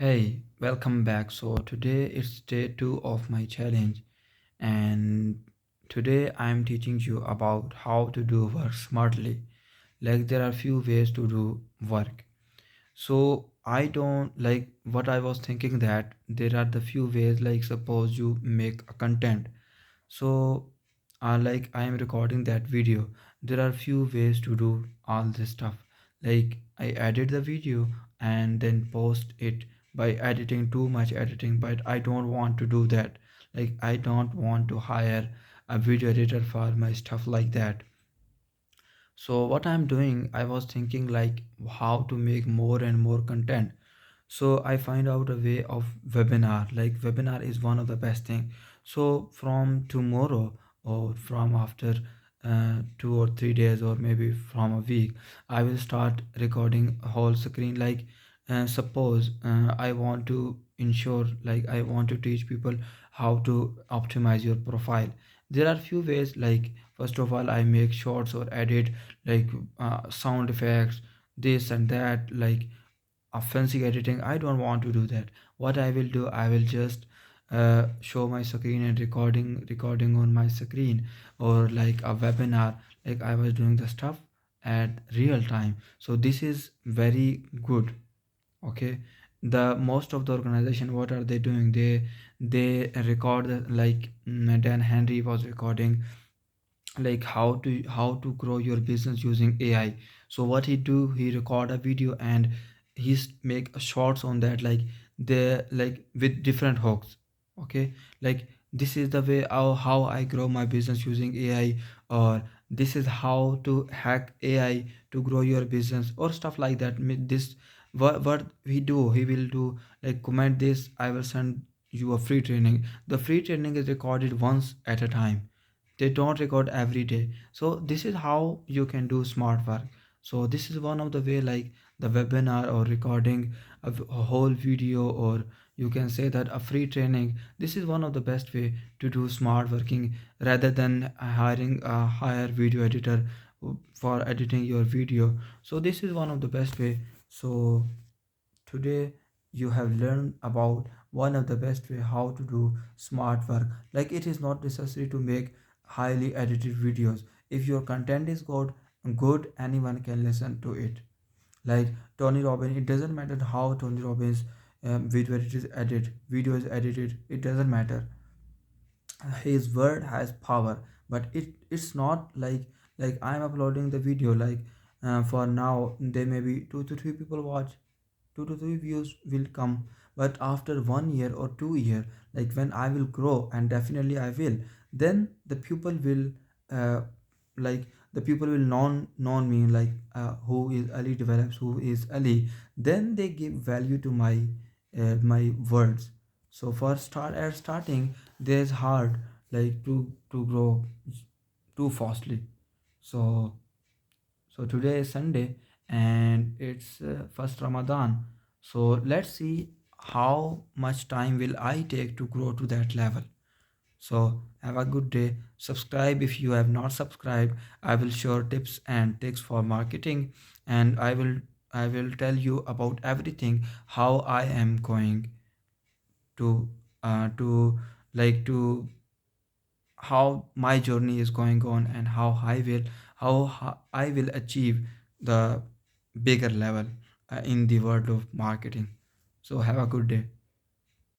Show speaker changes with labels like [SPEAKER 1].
[SPEAKER 1] Hey, welcome back. So today it's day 2 of my challenge, and today I'm teaching you about how to do work smartly. Like there are few ways to do work. So I don't like what I was thinking that there are the few ways, like suppose you make a content. So like I am recording that video, there are few ways to do all this stuff. Like I edit the video and then post it by editing too much editing, but I don't want to do that. Like I don't want to hire a video editor for my stuff like that. So what I'm doing, I was thinking like how to make more and more content. So I find out a way of webinar. Like webinar is one of the best thing. So from tomorrow or from after 2 or 3 days or maybe from a week, I will start recording a whole screen. Like suppose I want to ensure, like I want to teach people how to optimize your profile. There are few ways. Like first of all, I make shorts or edit like sound effects, this and that, like fancy editing. I don't want to do that. What I will do, I will just show my screen and recording on my screen, or like a webinar, like I was doing the stuff at real time. So this is very good. Okay, the most of the organization, what are they doing, they record like Dan Henry was recording like how to grow your business using AI. So what he do, he record a video and make shorts on that, like they like with different hooks. Okay, like this is the way how I grow my business using AI, or this is how to hack AI to grow your business or stuff like that. This what he do, he will do like comment this, I will send you a free training. The free training is recorded once at a time, they don't record every day. So this is how you can do smart work. So this is one of the way, like the webinar or recording a whole video, or you can say that a free training. This is one of the best way to do smart working, rather than hiring a higher video editor for editing your video. So this is one of the best way. So today you have learned about one of the best way how to do smart work. Like it is not necessary to make highly edited videos. If your content is good, anyone can listen to it. Like Tony Robbins, it doesn't matter how Tony Robbins video is edited, it doesn't matter. His word has power. But it's not like I'm uploading the video, like for now there may be 2 to 3 people watch, 2 to 3 views will come. But after 1 year or 2 year, like when I will grow, and definitely I will, then the people will uh, like the people will non me, like who is Ali develops, who is Ali, then they give value to my words. So for starting, there's hard, like to grow too fastly. So so today is Sunday, and it's first Ramadan. So let's see how much time will I take to grow to that level. So have a good day. Subscribe if you have not subscribed. I will share tips and tricks for marketing, and I will tell you about everything how I am going to like to how my journey is going on, and how I will achieve the bigger level in the world of marketing. So have a good day.